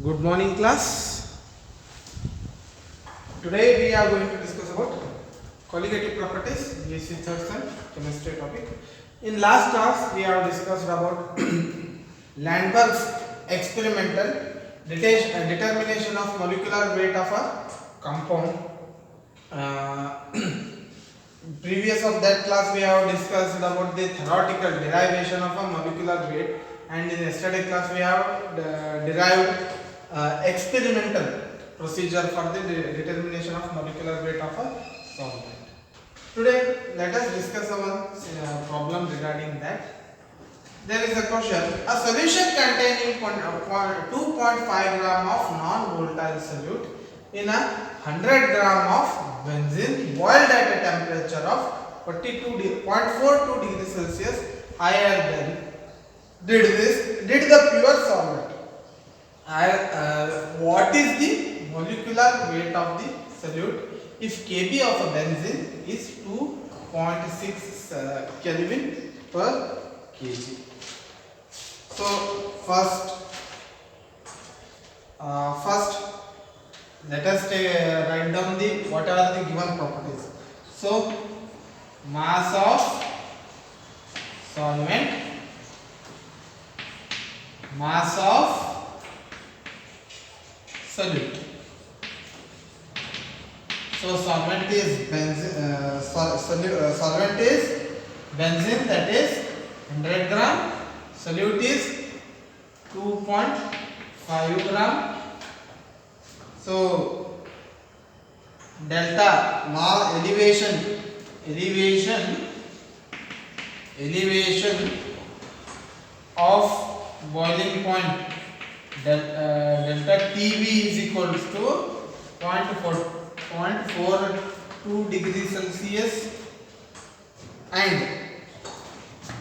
Good morning, class. Today we are going to discuss about colligative properties. This is third sem chemistry topic. In last class we have discussed about Landberg's experimental determination of molecular weight of a compound. Previous of that class we have discussed about the theoretical derivation of a molecular weight, and in yesterday class we have derived experimental procedure for the determination of molecular weight of a solvent. Today let us discuss our problem regarding that. There is a question: a solution containing 2.5 gram of non-volatile solute in a 100 gram of benzene boiled at a temperature of 42.42 degrees Celsius higher than did the pure solvent. What is the molecular weight of the solute if Kb of a benzene is 2.6 Kelvin per kg? So first let us write down the what are the given properties. So mass of solvent, mass of solute. So solvent is benzene, solvent is benzene, that is 100 gram. Solute is 2.5 gram. So delta mass elevation of boiling point delta TB is equals to 0.42 degrees Celsius, and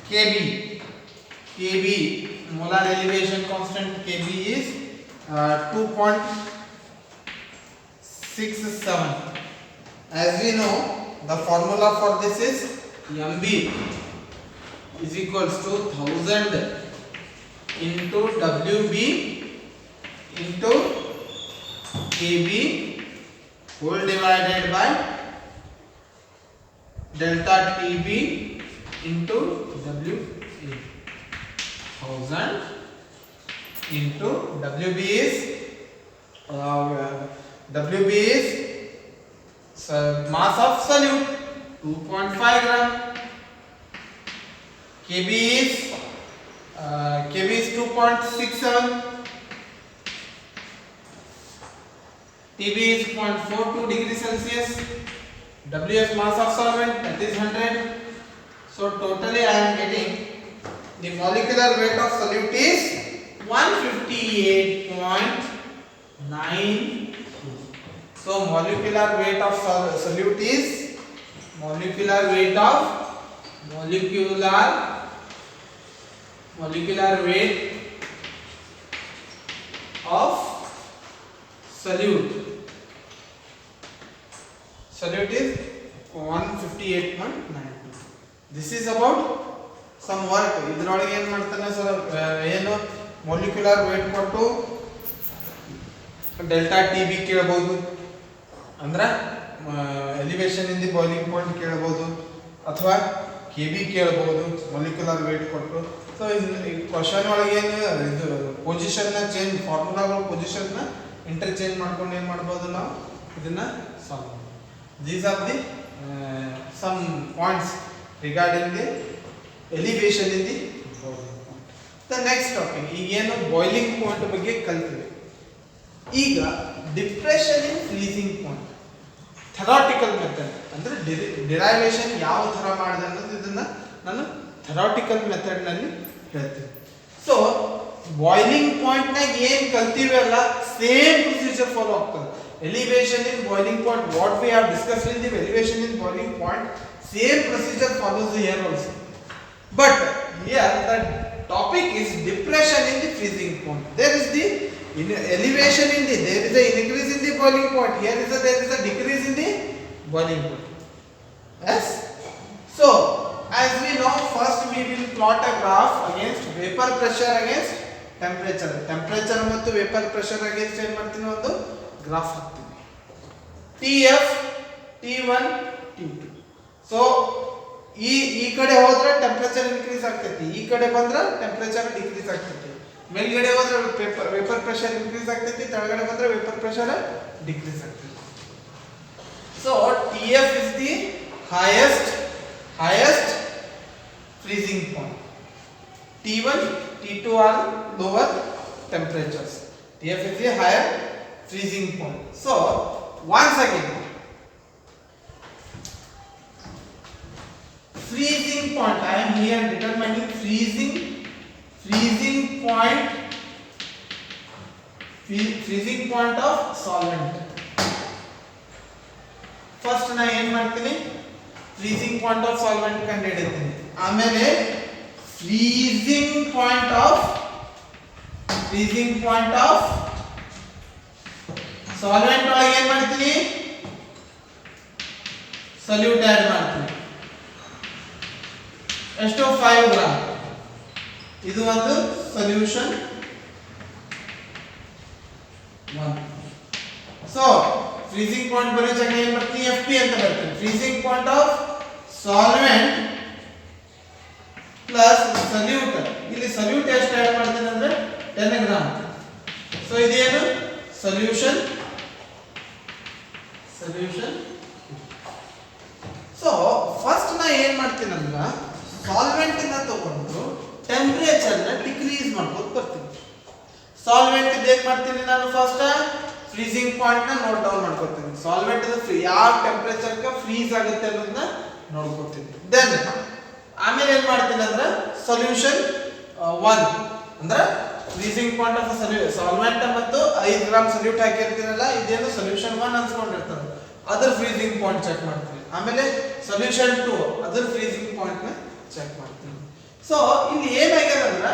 Kb molar elevation constant Kb is 2.67. As we know, the formula for this is Mb is equals to 1000 into Wb into Kb whole divided by delta Tb into Wa. 1000 into Wb is mass of solute 2.5 gram. Kb is 2.67. Tb is 0.42 degrees Celsius. Ws mass of solvent, that is 100. So totally I am getting the molecular weight of solute is 158.92. So molecular weight of solute is molecular weight of solute. Solute is 158.92. This is about some work. ಇದರೊಳಗೆ ಏನು ಮಾಡ್ತಾನೆ sir, ಏನು molecular weight ಕೊಟ್ಟು delta T B ಕೇಳಬಹುದು, ಅಂದ್ರೆ elevation in the boiling point ಕೇಳಬಹುದು, ಅಥವಾ K B ಕೇಳಬಹುದು molecular weight ಕೊಟ್ಟು. ಸೊ ಈ ಕ್ವಶನ್ ಒಳಗೆ ಏನು ಇದು ಪೊಸಿಷನ್ ನ ಚೇಂಜ್, ಫಾರ್ಮುಲಾಗಳ ಪೊಸಿಷನ್ ನ ಇಂಟರ್ಚೇಂಜ್ ಮಾಡ್ಕೊಂಡು ಏನು ಮಾಡಬಹುದು, ನಾವು ಇದನ್ನ ಸಾಲ್ವ್ ಮಾಡಬಹುದು. These are the some points regarding the elevation in the boiling point. The next topic, ಈಗೇನು ಬಾಯ್ಲಿಂಗ್ ಪಾಯಿಂಟ್ ಬಗ್ಗೆ ಕಲಿತೀವಿ. ಈಗ depression in freezing point theoretical method ಅಂದ್ರೆ ಡಿರೈವೇಶನ್ ಯಾವ ತರ ಮಾಡಿದೆ ಅನ್ನೋದು ಇದನ್ನ ನಾನು ಥೆರಾಟಿಕಲ್ ಮೆಥಡ್ ನಲ್ಲಿ ಹೇಳ್ತೀನಿ. ಸೊ ಬಾಯ್ಲಿಂಗ್ ಪಾಯಿಂಟ್ ನಾಗ ಏನು ಕಲ್ತೀವಿ ಅಲ್ಲ, ಸೇಮ್ ಪ್ರೊಸೀಜರ್ ಫಾಲೋ ಆಗ್ತದೆ. Elevation in boiling point, what we have discussed in the elevation in boiling point, same procedure follows here also, but here the topic is depression in the freezing point. There is the elevation in the, there is a increase in the boiling point, here is there is a decrease in the boiling point. Yes, so as we know, first we will plot a graph against vapor pressure against temperature ಮತ್ತು vapour pressure against ಏನು ಮಾಡ್ತೀನಿ ಒಂದು graph ಹಾಕ್ತೀನಿ. TF T1 T2. So ಈ ಕಡೆ ಹೋದ್ರೆ temperature increase ಆಗ್ತೈತಿ, ಈ ಕಡೆ ಬಂದ್ರೆ ಟೆಂಪರೇಚರ್ ಡಿಕ್ರೀಸ್ ಆಗ್ತೈತಿ. ಮೇಲ್ಗಡೆ ಹೋದ್ರೆ ವೇಪರ್ ಪ್ರೆಷರ್ ಇನ್ಕ್ರೀಸ್ ಆಗ್ತೈತಿ, ಕೆಳಗಡೆ ಬಂದ್ರೆ ವೇಪರ್ ಪ್ರೆಷರ್ ಡಿಕ್ರೀಸ್ ಆಗ್ತೈತಿ. So TF is the highest freezing point. T1 T2 are lower temperatures. TF is the higher freezing point. So once again, freezing point, I am here determining freezing point of solvent. First ನಾ ಏನು ಮಾಡ್ತೀನಿ, freezing point of solvent ಕಂಡು ಹಿಡಿತೀನಿ. ಆಮೇಲೆ freezing point of solvent ಒಳಗೆ ಏನು ಮಾಡ್ತೀನಿ, salute add ಮಾಡ್ತೀನಿ. ಎಷ್ಟು? 5 ಗ್ರಾಮ್. ಇದು ಒಂದು ಸೊಲ್ಯೂಷನ್ 1. ಸೊ ಫ್ರೀಸಿಂಗ್ ಪಾಯಿಂಟ್ ಬರೋ ಜಾಗ ಏನು ಬರ್ತೀನಿ, FP ಅಂತ ಬರ್ತೀನಿ. Freezing point of solvent plus salute. ಇಲ್ಲಿ ಸಲ್ಯೂಟ್ ಎಷ್ಟು ಆಡ್ ಮಾಡ್ತೀನಿ ಅಂದ್ರೆ 10 ಗ್ರಾಮ್. ಸೊ ಇದೇನು ಸೊಲ್ಯೂಷನ್. ಸೊ ಫಸ್ಟ್ ನಾ ಏನ್ ಮಾಡ್ತೀನಿ ಅಂದ್ರೆ ಸಾಲ್ವೆಂಟ್ ಇಂದ ತಗೊಂಡು ಟೆಂಪರೇಚರ್ ನ ಡಿಕ್ರೀಸ್ ಮಾಡ್ಕೊಂಡು ಬರ್ತೀನಿ. ಸಾಲ್ವೆಂಟ್ ಏನ್ ಮಾಡ್ತೀನಿ ನಾನು, ಫಸ್ಟ್ ಫ್ರೀಸಿಂಗ್ ಪಾಯಿಂಟ್ ನ ನೋಟ್ ಡೌನ್ ಮಾಡ್ಕೊತೀನಿ. ಸಾಲ್ವೆಂಟ್ ಯಾವ ಟೆಂಪರೇಚರ್ ಫ್ರೀಸ್ ಆಗುತ್ತೆ ಅನ್ನೋದನ್ನ ನೋಡ್ಕೊತೀನಿ. ದೆನ್ ಆಮೇಲೆ ಏನ್ ಮಾಡ್ತೀನಿ ಅಂದ್ರೆ ಸೊಲ್ಯೂಷನ್ 1 ಅಂದ್ರೆ ಫ್ರೀಸಿಂಗ್ ಪಾಯಿಂಟ್ ಆಫ್ ಸಾಲ್ವೆಂಟ್ ಮತ್ತು 5 ಗ್ರಾಮ್ ಸಲ್ಯೂಟ್ ಹಾಕಿರ್ತೀನಲ್ಲ, ಇದೇನು ಸೊಲ್ಯೂಷನ್ 1 ಅನ್ಸ್ಕೊಂಡಿರ್ತಾರೆ, ಅದರ ಫ್ರೀಸಿಂಗ್ ಪಾಯಿಂಟ್ ಚೆಕ್ ಮಾಡ್ತೀನಿ. ಆಮೇಲೆ ಸೊಲ್ಯೂಷನ್ 2 ಅದರ ಫ್ರೀಸಿಂಗ್ ಪಾಯಿಂಟ್ ನ ಚೆಕ್ ಮಾಡ್ತೀನಿ. ಸೊ ಇಲ್ಲಿ ಏನಾಗಿದೆ ಅಂದ್ರೆ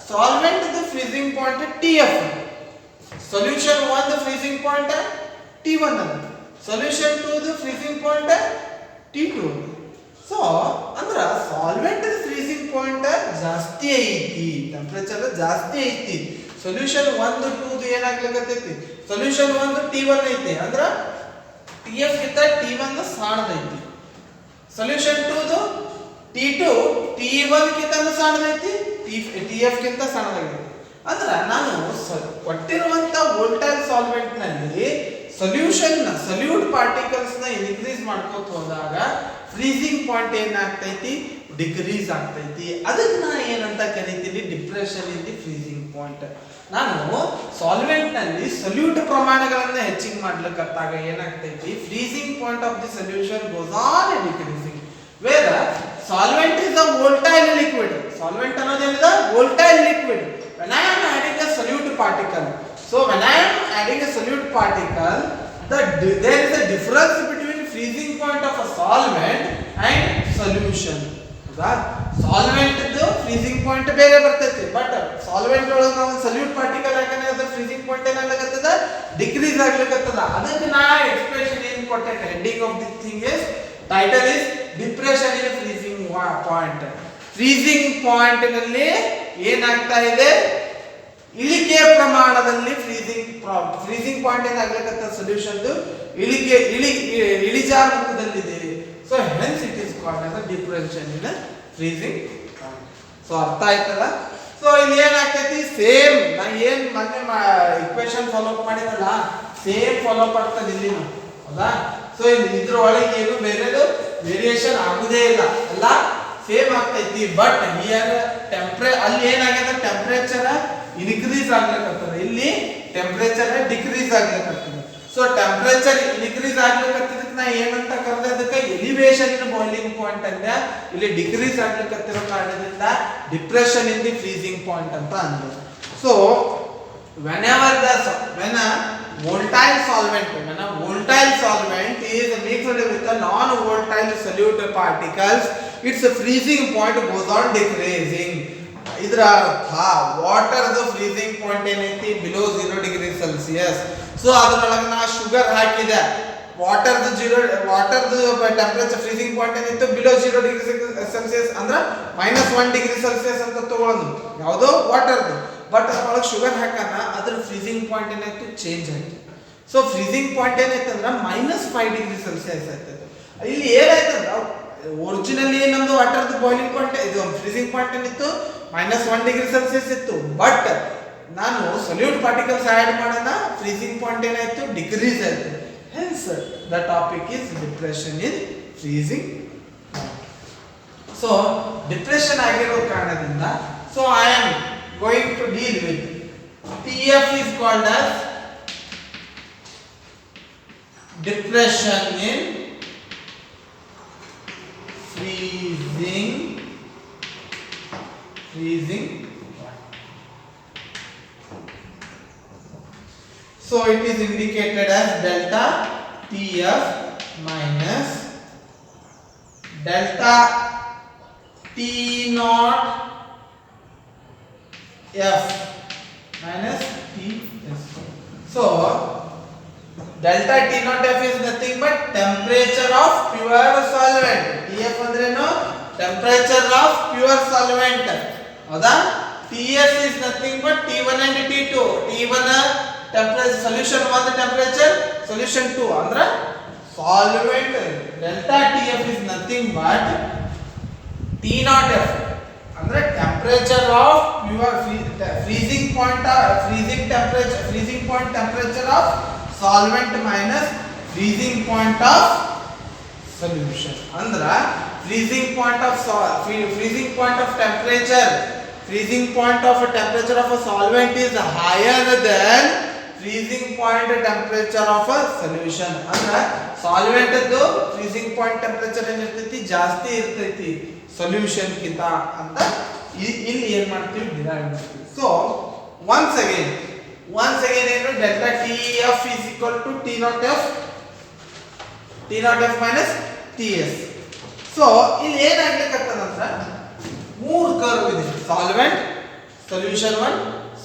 solvent the freezing point TF, solution 1 the freezing point T1 ಅದ, solution 2 the freezing point T2. So ಅಂದ್ರ ಸಾಲ್ವೆಂಟ್ ದ ಫ್ರೀಸಿಂಗ್ ಪಾಯಿಂಟ್ ಜಾಸ್ತಿ ಐತಿ, ಟೆಂಪರೇಚರ್ ಜಾಸ್ತಿ ಐತಿ. ಸೊಲ್ಯೂಷನ್ 1 2 ಏನಾಗ್ಲಿಕ್ಕತ್ತೈತಿ, ಸೊಲ್ಯೂಷನ್ 1 T1 ಐತಿ, ಅಂದ್ರ TF ಗಿಂತ T1 ಸಣ್ಣದೈತಿ. ಸೊಲ್ಯೂಷನ್ 2 T2 T1 ಗಿಂತ ಸಣ್ಣದೈತಿ, TF ಗಿಂತ ಸಣ್ಣದಾಗೈತಿ. ಅಂದ್ರ ನಾನು ಕೊಟ್ಟಿರುವಂತ ವೋಲ್ಟೈಲ್ ಸಾಲ್ವೆಂಟ್ ನಲ್ಲಿ ಸಲ್ಯೂಟ್ ಪಾರ್ಟಿಕಲ್ಸ್ ನ ಇನ್ಕ್ರೀಸ್ ಮಾಡ್ಕೋತ ಹೋದಾಗ ಫ್ರೀಸಿಂಗ್ ಪಾಯಿಂಟ್ ಏನಾಗ್ತೈತಿ, ಡಿಕ್ರೀಸ್ ಆಗ್ತೈತಿ. ಅದಕ್ಕೆ ನಾ ಏನಂತ ಕರಿತೀನಿ, depression in the freezing point. ನಾನು ಸಾಲ್ವೆಂಟ್ ನಲ್ಲಿ ಸಲ್ಯೂಟ್ ಪ್ರಮಾಣಗಳನ್ನ ಹೆಚ್ಚಿಗೆ ಮಾಡ್ಲಿಕ್ಕತ್ತಾಗ ಏನಾಗ್ತೈತಿ, freezing point of the solution goes on decreasing. Where solvent is a volatile liquid. Solvent ಅನ್ನೋದೇನಿದೆ, volatile liquid. When I am adding a solute particle, so when I am adding a solute particle, there is a difference between freezing point of a solvent and solution. Solvent freezing point ಬೇರೆ ಬರ್ತೈತಿ, but solvent ಒಳಗೆ ನಾವು salute particle ಹಾಕನೆ ಅದ್ರ freezing point ಏನಾಗ್ಲಿಕ್ಕತ್ತದ, decrease ಆಗ್ಲಿಕ್ಕತ್ತದ. ಅದಕ್ಕೆ ನಾ expression ಏನ್ ಕೊಟ್ಟೆ, heading of the thing is, title is depression in freezing point. Freezing point ನಲ್ಲಿ ಏನಾಗ್ತಾ ಇದೆ, ಇಳಿಕೆ ಪ್ರಮಾಣದಲ್ಲಿ ಫ್ರೀಸಿಂಗ್ ಪಾಯಿಂಟ್ ಏನಾಗ್ಲಿಕ್ಕತ್ತ ಸೊಲ್ಯೂಷನ್ ಇಳಿಜಾರು ಮುಖದಲ್ಲಿದೆ. So hence it is called as differential in freezing point. So ಅರ್ಥ ಆಯ್ತಲ್ಲ. ಸೊ ಇಲ್ಲಿ ಏನಾಗ್ತೈತಿ, ಸೇಮ್ ನಾ ಏನ್ ಮೊನ್ನೆ ಇಕ್ವೇಶನ್ ಫಾಲೋ ಅಪ್ ಮಾಡಿದಲ್ಲ, ಸೇಮ್ ಫಾಲೋ ಅಪ್ ಆಗ್ತದೆ ಇಲ್ಲಿ, ಹೌದಾ. ಸೊ ಇದ್ರ ಒಳಗೆ ಏನು ಬೇರೆದು ವೇರಿಯೇಷನ್ ಆಗುದೇ ಇಲ್ಲ, ಎಲ್ಲ ಸೇಮ್ ಆಗ್ತೈತಿ. ಬಟ್ ಹಿಯರ್ ಅಲ್ಲಿ ಏನಾಗ್ಯದ, ಟೆಂಪರೇಚರ್ ಇನ್ಕ್ರೀಸ್ ಆಗ್ಲಿಕ್ಕತ್ತದ, ಇಲ್ಲಿ ಟೆಂಪರೇಚರ್ ಡಿಕ್ರೀಸ್ ಆಗ್ಲಿಕ್ಕತ್ತದ. ಸೊ ಟೆಂಪರೇಚರ್ ಇನ್ಕ್ರೀಸ್ ಆಗ್ಲಿಕ್ಕತ್ತಿದ್ದಕ್ಕೆ ನಾ ಏನಂತ ಕರೆದೆ, ಅದಕ್ಕೆ ಎಲಿವೇಶನ್ ಇನ್ ಬಾಯ್ಲಿಂಗ್ ಪಾಯಿಂಟ್ ಅಂದ. ಇಲ್ಲಿ ಡಿಕ್ರೀಸ್ ಆಗ್ಲಿಕ್ಕತ್ತಿರೋ ಕಾರಣದಿಂದ depression in the freezing point ಅಂತ ಅಂದ್ರು. So when a volatile solvent is mixed with a non-volatile solute particles, its freezing point goes on decreasing. ಇದರ ವಾಟರ್ ದ ಫ್ರೀಸಿಂಗ್ ಪಾಯಿಂಟ್ ಏನೈತಿ, below 0 degree Celsius. So ಅದರೊಳಗೆ ನಾ sugar ಹಾಕಿದೆ, water temperature freezing point ಏನಿತ್ತು, below 0 degree Celsius ಅಂದ್ರೆ -1 degree Celsius ಅಂತ ತಗೊಳ್ಳೋದು, ಯಾವುದೋ ವಾಟರ್ದು. ಬಟ್ ಅದ್ರೊಳಗೆ ಶುಗರ್ ಹಾಕನ ಅದ್ರ ಫ್ರೀಸಿಂಗ್ ಪಾಯಿಂಟ್ ಏನಾಯ್ತು ಚೇಂಜ್ ಆಯ್ತು. ಸೊ ಫ್ರೀಸಿಂಗ್ ಪಾಯಿಂಟ್ ಏನಾಯ್ತಂದ್ರೆ -5 ಡಿಗ್ರಿ ಸೆಲ್ಸಿಯಸ್ ಆಯ್ತದೆ. ಇಲ್ಲಿ ಏನಾಯ್ತಂದ್ರೆ ಒರಿಜಿನಲಿ ನಮ್ದು ವಾಟರ್ದು ಬಾಯ್ಲಿಂಗ್ ಪಾಯಿಂಟ್ ಇದು ಫ್ರೀಸಿಂಗ್ ಪಾಯಿಂಟ್ ಏನಿತ್ತು -1 ಡಿಗ್ರಿ ಸೆಲ್ಸಿಯಸ್ ಇತ್ತು. ಬಟ್ ನಾನು ಸೊಲ್ಯೂಟ್ ಪಾರ್ಟಿಕಲ್ಸ್ ಆಡ್ ಮಾಡೋಣ ಫ್ರೀಸಿಂಗ್ ಪಾಯಿಂಟ್ ಏನಾಯ್ತು ಡಿಕ್ರೀಸ್ ಆಯ್ತು. Hence the topic is depression in freezing. So depression ಆಗಿರೋ ಕಾರಣದಿಂದ so I am going to deal with TF is called as depression in freezing so it is indicated as delta TF minus delta T naught F minus Ts. So delta T naught F is nothing but temperature of pure solvent. TF ಅಂದ್ರೇನು temperature of pure solvent. ಹೌದಾ? Ts is nothing but T1 and T2. T1 temperature solution 1 temperature solution 2 ಅಂದ್ರೆ solvent. Delta TF is nothing but T naught F ಅಂದ್ರೆ temperature of pure freezing point temperature of solvent minus freezing point of solution. ಅಂದ್ರೆ freezing point of temperature of a solvent is higher than freezing point temperature of a solution. ಅಂದ್ರೆ solvent ದು freezing point temperature ಏನಿರ್ತೈತಿ ಜಾಸ್ತಿ ಇರ್ತೈತಿ solution ಕಿಂತ ಅಂತ ಇಲ್ಲಿ ಏನು ಮಾಡ್ತೀವಿ ಡಿರೈವ್ ಮಾಡ್ತೀವಿ. ಸೊ once again ಏನು delta TF is equal to T naught F minus TS. So ಇಲ್ಲಿ ಏನಾಗ್ಲಿಕ್ಕತ್ತದಂದ್ರೆ ಮೂರು ಕರ್ವ್ ಇದೆ solvent solution 1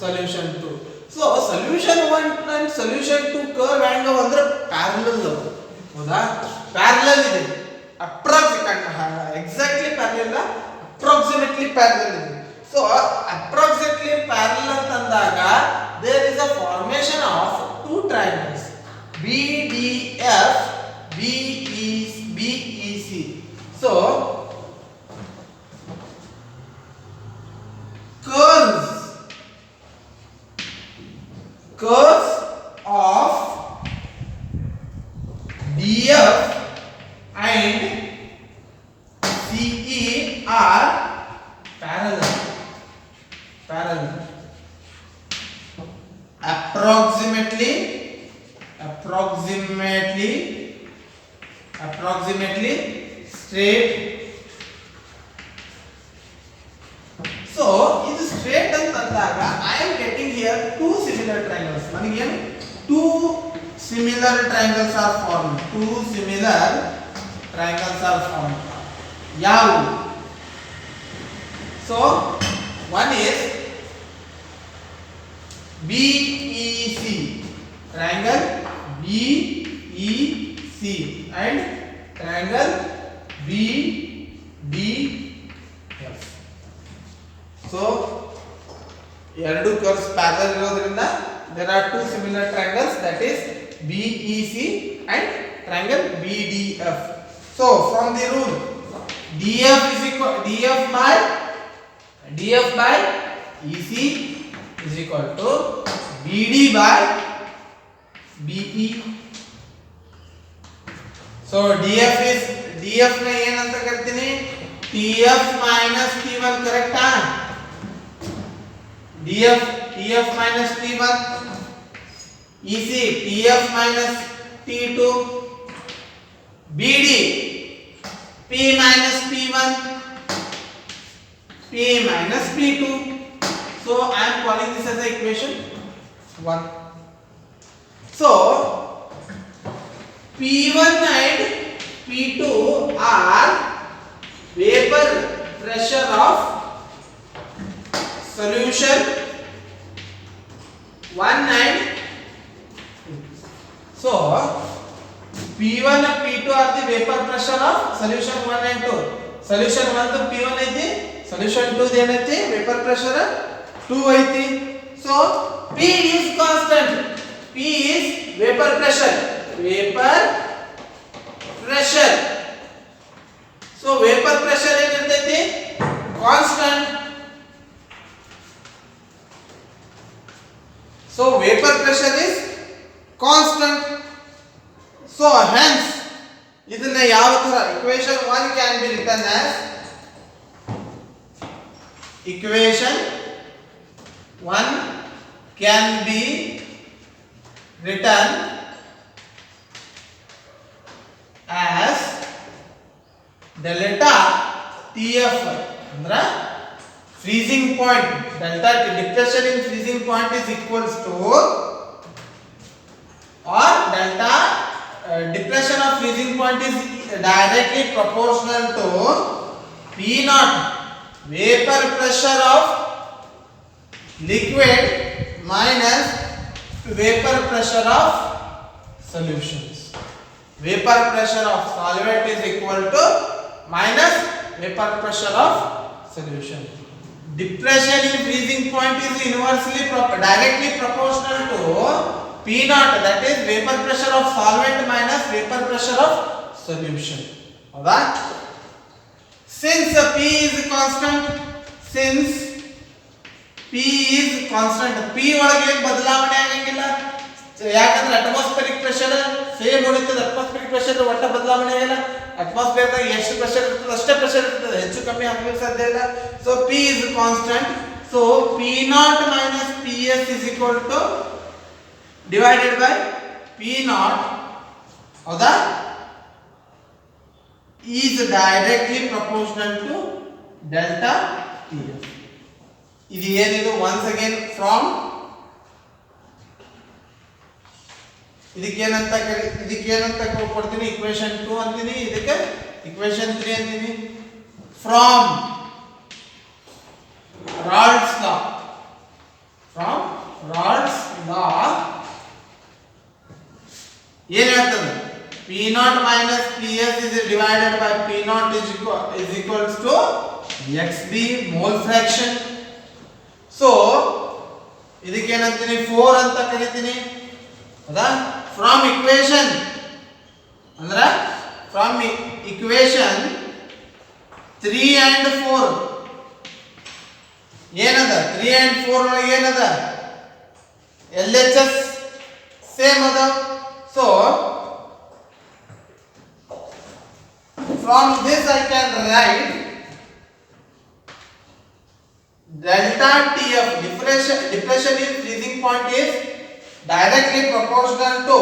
solution 2. So solution 1 and solution 2 curve ಹೆಂಗವ ಅಂದ್ರೆ ಪ್ಯಾರಲಲ್ ಹೌದಾ ಪ್ಯಾರಲಲ್ ಇದೆ exactly parallel approximately parallel ಇದೆ. ಸೊ approximately parallel ಅಂತಂದಾಗ there is a formation of two triangles BDF BEC. so curves of DF and CE are parallel approximately straight. so ಇದು straight ಅಂತಂದಾಗ I am getting here two similar triangles. ನನಗೆ two similar triangles are formed. ಯಾವು? so one is BEC triangle BEC and triangle BDF. so ಎರಡು curves parallel ಇರೋದ್ರಿಂದ there are two similar triangles, that is BEC and triangle BDF. so from the rule DF by EC is equal to BD by BE. so DF ನ ಏನಂತ ಕರಿತೀನಿ TF minus T1 ಕರೆಕ್ಟಾ TF minus T1 EC TF minus T2 BD P minus P1 P minus P2. so I am calling this as the equation 1. so P1 and P2 are vapor pressure of solution 1 and 2. so P1 and P2 are the vapor pressure of solution 1 and 2. solution 1 to P1 ಐತಿ solution 2 ಏನೈತಿ vapor pressure 2 ಐತಿ. So P is constant. P is vapor pressure. Vapor pressure. So vapor pressure ಏನಿರ್ತೈತಿ constant. So vapor pressure is constant. So hence ಇದನ್ನ ಯಾವ ತರ equation 1 can be written as equation 1 can be written as delta TF andra freezing point, delta depression in freezing point is equals to or delta depression of freezing point is directly proportional to P naught vapor pressure of liquid minus vapor pressure of solutions. Vapor pressure of solvent is equal to minus vapor pressure of solution. Depression in freezing point is inversely directly proportional to P naught, that is vapor pressure of solvent minus vapor pressure of solution. ಹೌದಾ? Since P is constant, since P is constant, P ಒಳಗೆ ಏನು ಬದಲಾವಣೆ ಆಗಂಗಿಲ್ಲ, ಯಾಕಂದ್ರೆ atmospheric pressure same ಉಳಿತದೆ. Atmospheric pressure ಒಟ್ಟ ಬದಲಾವಣೆ ಆಗಿಲ್ಲ. ಅಟ್ಮಾಸ್ಫಿಯರ್ ದಾಗ ಎಷ್ಟು ಪ್ರೆಷರ್ ಇರ್ತದೆ ಅಷ್ಟೇ ಪ್ರೆಷರ್ ಇರ್ತದೆ, ಹೆಚ್ಚು ಕಮ್ಮಿ ಆಗಲಿಕ್ಕೆ ಸಾಧ್ಯ ಇಲ್ಲ. So P is constant. So P naught minus PS is equal to divided by P naught, ಹೌದಾ, is directly proportional to delta TF. ಇದು ಏನಿದು once again from ಇದಕ್ಕೇನಂತ ಕೊಡ್ತೀನಿ, equation 2 ಅಂತೀನಿ, ಇದಕ್ಕೆ equation 3 ಅಂತೀನಿ. From Raoult's law, from Raoult's law ಏನು ಹೇಳ್ತದೆ, P naught minus PS is divided by P naught is equals to XB mole fraction. So ಇದಕ್ಕೆ ಏನಂತೀನಿ 4 ಅಂತ ಕರೀತೀನಿ, ಹೌದಾ. From equation ಅಂದ್ರೆ from equation 3 and 4 ಏನದ, 3 and 4 ಒಳಗೆ ಏನದ, LHS ಸೇಮ್ ಅದ. So from this I can write delta TF, depression in freezing point is directly proportional to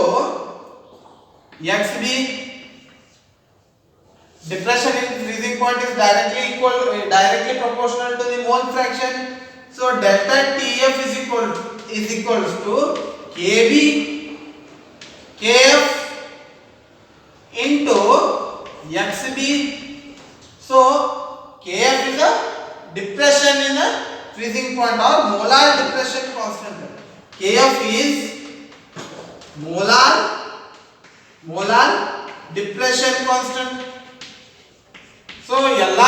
XB. Depression in freezing point is directly proportional to the mole fraction. So delta TF is equals to KB KF into XB. So KF is a depression in a freezing point or molar depression constant. KF is molar depression constant. So ಎಲ್ಲ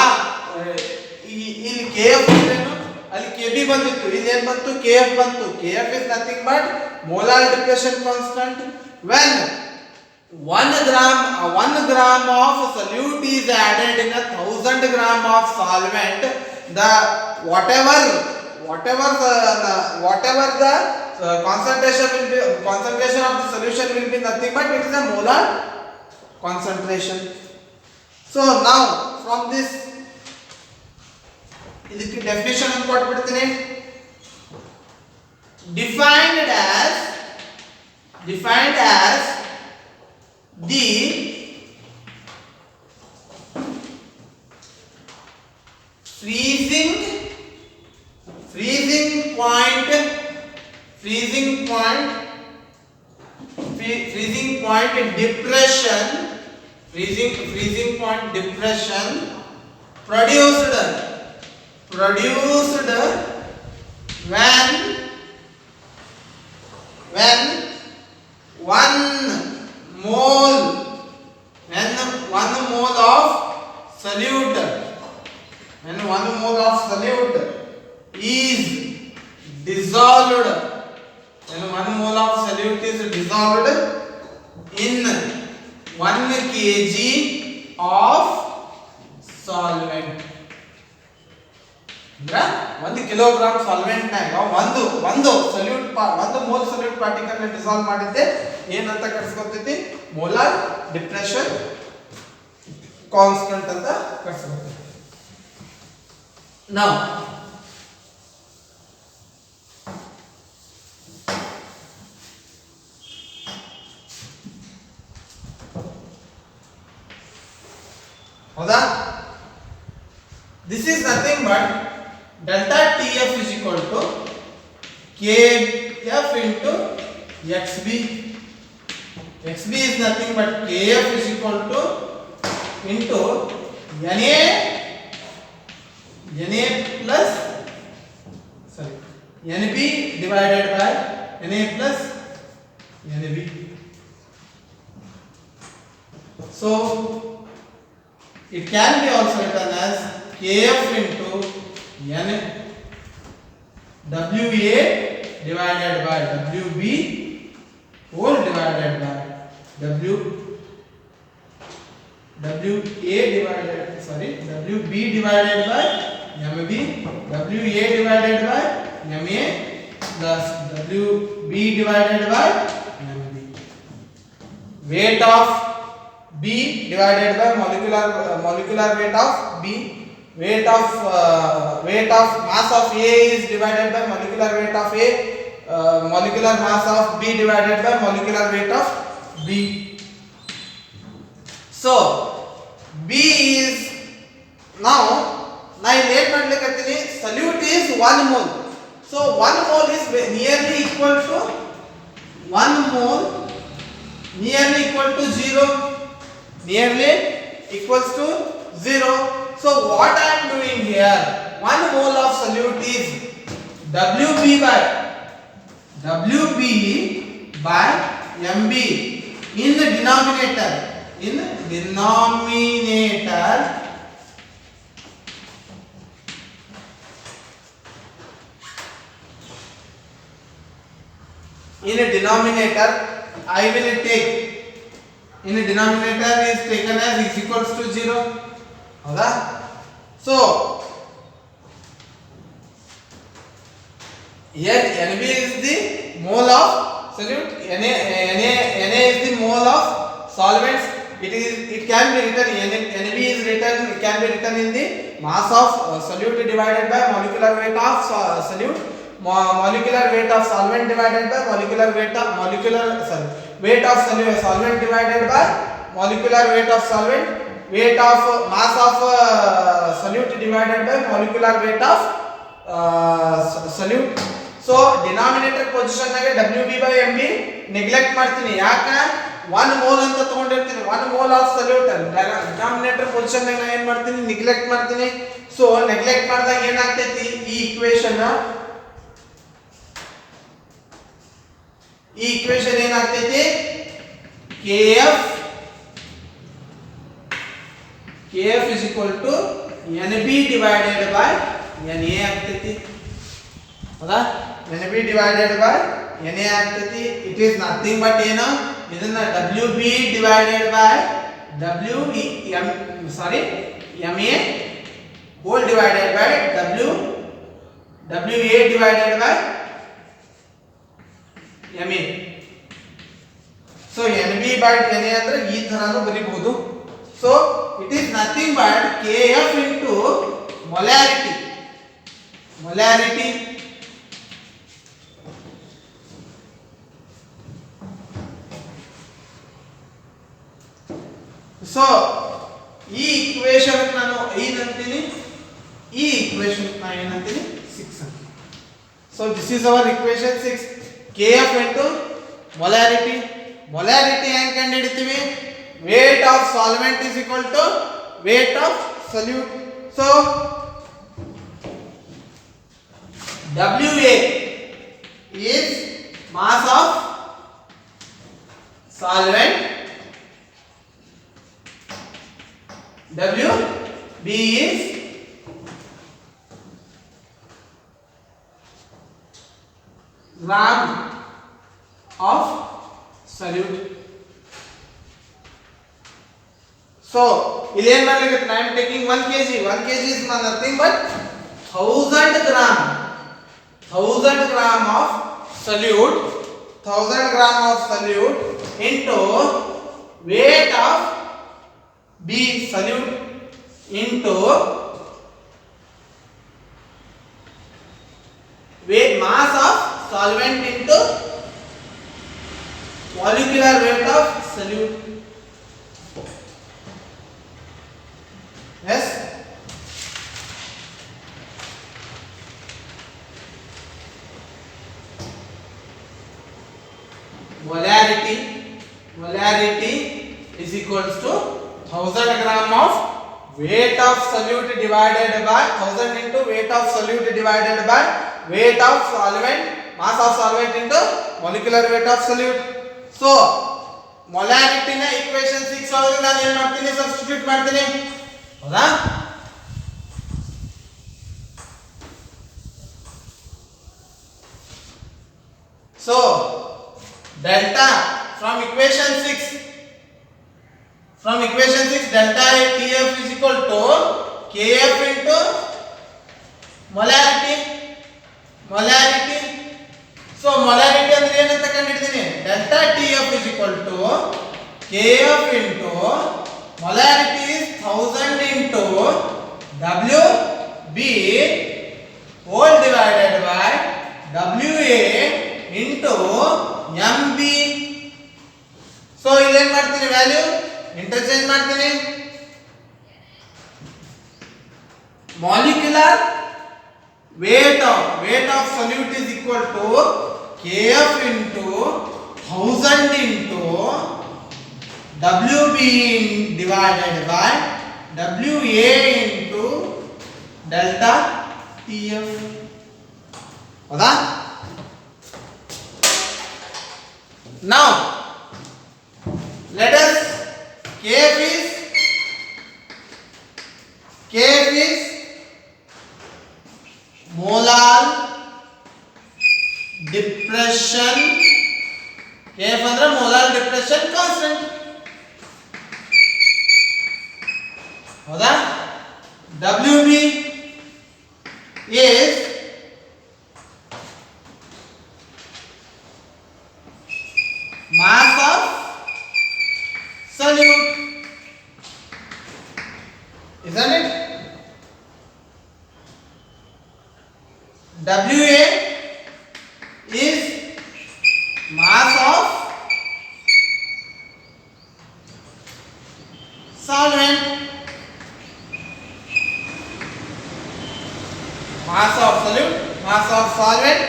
ಇಲ್ಲಿ KF ಏನು, ಅಲ್ಲಿ KB ಬಂದಿತ್ತು, ಇಲ್ಲಿ ಏನು ಬಂತು, KF ಬಂತು. KF is nothing but molar depression constant. When 1 gram of solute is added in 1000 gram of solvent, the whatever the concentration of the solution will be nothing but it is a molar concentration. So now from this ಇದಕ್ಕೆ definition ಅನ್ನು ಕೊಟ್ಬಿಡ್ತೀನಿ. defined as the freezing point depression produced when 1 mole of solute is dissolved ಅಂದ್ರೆ 1 kilogram solvent ನಾಗ ಒಂದು salute ಒಂದು mole salute particle ನ dissolve ಮಾಡಿದ್ದೆ ಏನಂತ ಕರೆಸ್ಕೊತೈತಿ ಮೋಲಾರ್ ಡಿಪ್ರೆಷನ್ ಕಾನ್ಸ್ಟಂಟ್ ಅಂತ ಕರೆಸ್ಕೊತೈತಿ. Now हौदा this is nothing but delta TF is equal to KF into XB. XB is nothing but KF is equal to into NA plus NB divided by NA plus NB. So it can be also written as KF into N WA divided by WB whole divided by WA divided WB divided by MB, WA divided by MA plus WB divided by MB. Weight of B divided by molecular weight of B. Weight of mass of A is divided by molecular weight of A. Molecular mass of B divided by molecular weight of B. So B is now ಏನು ಮಾಡ್ಲಿಕತ್ತೀನಿ solute is 1 mole. So 1 mole is nearly equal to 1 mole nearly equal to 0. Nearly equals to 0. So what I am doing here, 1 mole of solute is WB by MB in the denominator. In a denominator I will take in a denominator is taken as is equals to 0. हौदा? So here NB is the mole of solute, Na is the mole of solvents. It can be written NB is written, it can be written in the mass of solute divided by molecular weight of solute, molecular weight of solvent divided by weight of solvent divided by molecular weight of solvent, weight of mass of solute divided by molecular weight of solute. So denominator position nage WB by MB neglect ಮಾಡ್ತೀನಿ. ಯಾಕೆ 1 mole ಅಂತ ತಗೊಂಡಿರ್ತೀನಿ, 1 mole of solute denominator position ನಾಗ ಏನು ಮಾಡ್ತೀನಿ neglect ಮಾಡ್ತೀನಿ. So neglect ಮಾಡಿದಾಗ ಏನಾಗ್ತೈತಿ ಈ equation ಏನಾಗ್ತೈತಿ KF is equal to NB divided by NA ಆಗ್ತೈತಿ. ಹೌದಾ? NB divided by NA ಆಗ್ತೈತಿ. It is nothing but ಏನು ಇದನ್ನ WB divided by MA whole divided by WA divided by MA. So NB by NA ಅಂದ್ರೆ ಈ ತರನು ಬರಿಬಹುದು. So it is nothing but KF into molarity. So ಈ equation ನಾನು 5 ಅಂತೀನಿ, ಈ equation ನಾನು ಏನಂತೀನಿ 6 ಅಂತೀನಿ. So this is our equation 6. KF into molarity ಹೆಂಗೆ ಕಂಡುಹಿಡಿತೀವಿ? weight of solvent is equal to weight of solute. So WA is mass of solvent, WB is gram of solute. So ಇಲ್ಲಿ ಏನು ಮಾಡಲಿಕ್ಕೆ I am taking 1 kg is nothing but 1000 solute, 1000 gram of solute into weight of B solute into weight mass of solvent into molecular weight of solute. Yes. Molarity is equals to 1000 gram of weight of solute divided by 1000 into weight of solute divided by weight of solvent, mass of solvent into molecular weight of solute. So molarity na equation 6 ಒಳಗೆ ನಾನು ಏನು ಮಾಡ್ತೀನಿ, substitute ಮಾಡ್ತೀನಿ. ಹೌದಾ? So delta from equation 6 delta TF is equal to KF into molarity. So molarity ಅಂದ್ರೆ ಏನಂತ ಕಂಡುಹಿಡಿದೀನಿ, delta TF is equal to KF into molarity is 1000 into WB whole divided by WA into MB. So ಇಲ್ಲೇನ್ ಮಾಡ್ತೀನಿ, value interchange ಮಾಡ್ತೀನಿ. molecular weight of solute is equal to KF into 1000 into WB divided by WA into delta TF. ಹೌದಾ? Now let us KF is molar depression. KF ಅಂದ್ರೆ molar depression constant. ಹೌದಾ? WB is mass of solute, isn't it? WA is mass of solvent, mass of solute, mass of solvent.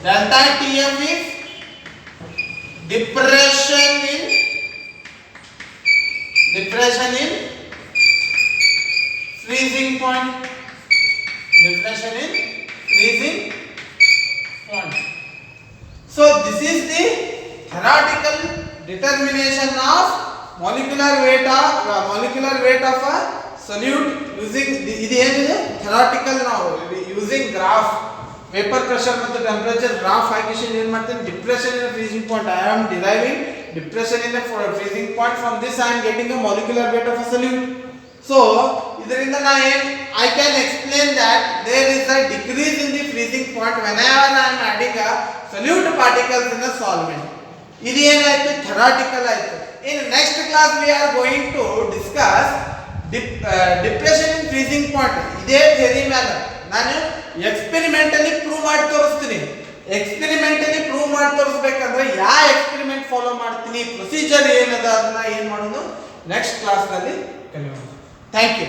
Delta TF is depression in freezing point. So this is the theoretical determination of molecular weight of a solute using ಇದು ಏನಿದೆ theoretical. ನಾವು using graph, vapor pressure ಮತ್ತು temperature graph ಹಾಕಿಸಿ ಏನು ಮಾಡ್ತೀನಿ, depression in a freezing point. I am deriving depression in a freezing point. From this I am getting a molecular weight of a solute. So ಇದರಿಂದ I can explain that there is a decrease in the freezing point whenever I am adding a solute particles in a solvent. ಇದು ಏನಾಯ್ತು, theoretical ಆಯ್ತು. In next class we are going to discuss depression in freezing point. ಇದೇ theory ಮೇಲೆ ನಾನು ಎಕ್ಸ್ಪೆರಿಮೆಂಟಲಿ prove ಮಾಡಿ ತೋರಿಸ್ತೀನಿ. ಎಕ್ಸ್ಪೆರಿಮೆಂಟಲಿ prove ಮಾಡಿ ತೋರಿಸ್ಬೇಕಂದ್ರೆ ಯಾವ ಎಕ್ಸ್ಪೆರಿಮೆಂಟ್ ಫಾಲೋ ಮಾಡ್ತೀನಿ, ಪ್ರೊಸೀಜರ್ ಏನದ, ಅದನ್ನ ಏನು ಮಾಡೋದು ನೆಕ್ಸ್ಟ್ ಕ್ಲಾಸ್ ನಲ್ಲಿ ಕಲಿಯೋಣ. Thank you.